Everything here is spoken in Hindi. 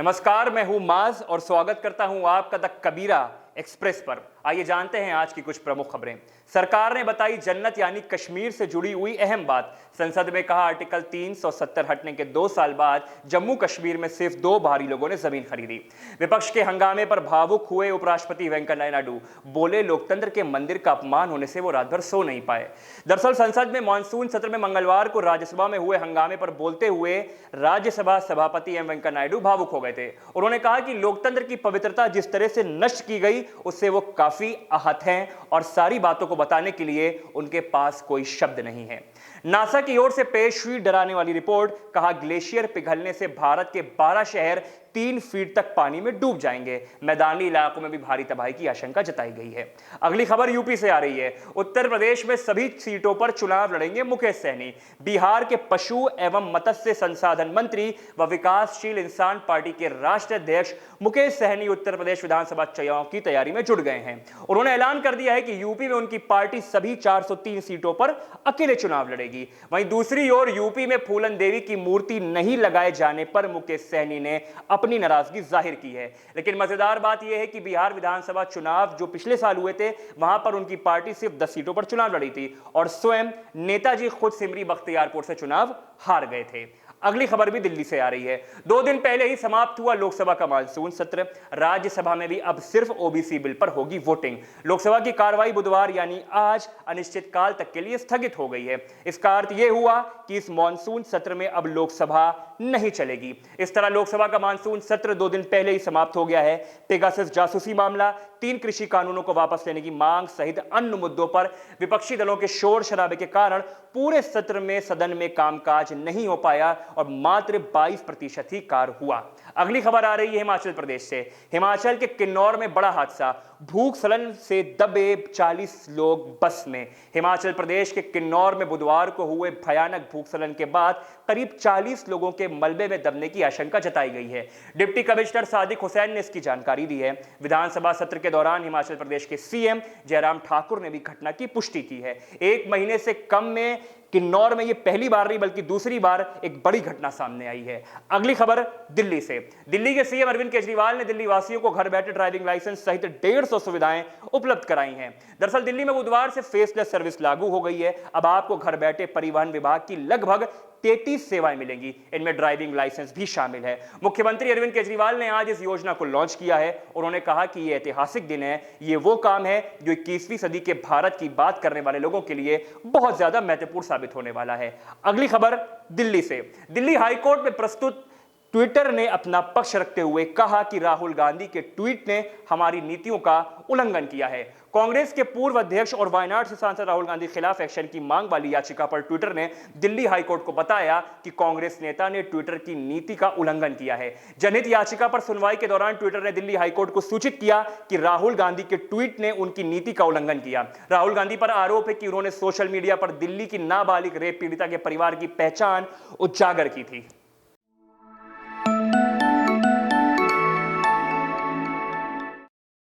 नमस्कार, मैं हूं माज और स्वागत करता हूं आपका द कबीरा एक्सप्रेस पर। आइए जानते हैं आज की कुछ प्रमुख खबरें। सरकार ने बताई जन्नत यानी कश्मीर से जुड़ी हुई अहम बात। संसद में कहा आर्टिकल 370 हटने के 2 साल बाद जम्मू कश्मीर में सिर्फ 2 बाहरी लोगों ने जमीन खरीदी। विपक्ष के हंगामे पर भावुक हुए उपराष्ट्रपति वेंकैया नायडू। बोले लोकतंत्र के मंदिर का अपमान होने से वो रात भर सो नहीं पाए। दरअसल संसद में मानसून सत्र में मंगलवार को राज्यसभा में हुए हंगामे पर बोलते हुए राज्यसभा सभापति एम वेंकैया नायडू भावुक हो गए थे। उन्होंने कहा कि लोकतंत्र की पवित्रता जिस तरह से नष्ट की गई उससे वो काफी आहत हैं और सारी बातों को बताने के लिए उनके पास कोई शब्द नहीं है। नासा की ओर से पेश हुई डराने वाली रिपोर्ट। कहा ग्लेशियर पिघलने से भारत के 12 शहर 3 फीट तक पानी में डूब जाएंगे। मैदानी इलाकों में भी भारी तबाही की आशंका जताई गई है। अगली खबर यूपी से आ रही है। उत्तर प्रदेश में सभी सीटों पर चुनाव लड़ेंगे मुकेश सहनी। बिहार के पशु एवं मत्स्य संसाधन मंत्री व विकासशील इंसान पार्टी के राष्ट्रीय अध्यक्ष मुकेश सहनी उत्तर प्रदेश विधानसभा चुनाव की तैयारी में जुट गए हैं। उन्होंने ऐलान कर दिया है कि यूपी में उनकी पार्टी सभी 403 सीटों पर अकेले चुनाव लड़ेगी। वहीं दूसरी ओर यूपी में फूलन देवी की मूर्ति नहीं लगाए जाने पर मुकेश सहनी ने अपनी नाराजगी जाहिर की है। लेकिन मजेदार बात यह है कि बिहार विधानसभा चुनाव जो पिछले साल हुए थे वहां पर उनकी पार्टी सिर्फ 10 सीटों पर चुनाव लड़ी थी और स्वयं नेताजी खुद सिमरी बख्तियारपुर से चुनाव हार गए थे। अगली खबर भी दिल्ली से आ रही है। 2 दिन पहले ही समाप्त हुआ लोकसभा का मानसून सत्र। राज्यसभा में भी अब सिर्फ ओबीसी बिल पर होगी वोटिंग। लोकसभा की कार्रवाई बुधवार यानी आज अनिश्चितकाल तक के लिए स्थगित हो गई है। इसका अर्थ यह हुआ कि इस मानसून सत्र में अब लोकसभा नहीं चलेगी। इस तरह लोकसभा का मानसून सत्र 2 दिन पहले ही समाप्त हो गया है। पेगासस जासूसी मामला, 3 कृषि कानूनों को वापस लेने की मांग सहित अन्य मुद्दों पर विपक्षी दलों के शोर शराबे के कारण पूरे सत्र में सदन में कामकाज नहीं हो पाया और मात्र 22% ही कार्य हुआ। अगली खबर आ रही है हिमाचल प्रदेश से। हिमाचल के किन्नौर में बड़ा हादसा। भूस्खलन से दबे 40 लोग बस में। हिमाचल प्रदेश के किन्नौर में बुधवार को हुए भयानक भूस्खलन के बाद करीब 40 लोगों के मलबे में दबने की आशंका जताई गई है। डिप्टी कमिश्नर सादिक हुसैन ने इसकी जानकारी दी है। विधानसभा सत्र के दौरान हिमाचल प्रदेश के सीएम जयराम ठाकुर ने भी घटना की पुष्टि की है। 1 महीने से कम में किन्नौर में यह पहली बार नहीं बल्कि दूसरी बार एक बड़ी घटना सामने आई है। अगली खबर दिल्ली से। दिल्ली के सीएम अरविंद केजरीवाल ने दिल्ली वासियों को घर बैठे ड्राइविंग लाइसेंस सहित 150 सुविधाएं उपलब्ध कराई हैं। दरअसल दिल्ली में बुधवार से फेसलेस सर्विस लागू हो गई है। अब आपको घर बैठे परिवहन विभाग की लगभग 33 सेवाएं मिलेंगी। इनमें ड्राइविंग लाइसेंस भी शामिल है। मुख्यमंत्री अरविंद केजरीवाल ने आज इस योजना को लॉन्च किया है। उन्होंने कहा कि यह ऐतिहासिक दिन है। यह वो काम है जो 21वीं सदी के भारत की बात करने वाले लोगों के लिए बहुत ज्यादा महत्वपूर्ण साबित होने वाला है। अगली खबर दिल्ली से। दिल्ली हाईकोर्ट में प्रस्तुत ट्विटर ने अपना पक्ष रखते हुए कहा कि राहुल गांधी के ट्वीट ने हमारी नीतियों का उल्लंघन किया है। कांग्रेस के पूर्व अध्यक्ष और वायनाड से सांसद राहुल गांधी के खिलाफ एक्शन की मांग वाली याचिका पर ट्विटर ने दिल्ली हाईकोर्ट को बताया कि कांग्रेस नेता ने ट्विटर की नीति का उल्लंघन किया है। जनहित याचिका पर सुनवाई के दौरान ट्विटर ने दिल्ली हाईकोर्ट को सूचित किया कि राहुल गांधी के ट्वीट ने उनकी नीति का उल्लंघन किया। राहुल गांधी पर आरोप है कि उन्होंने सोशल मीडिया पर दिल्ली की नाबालिग रेप पीड़िता के परिवार की पहचान उजागर की थी।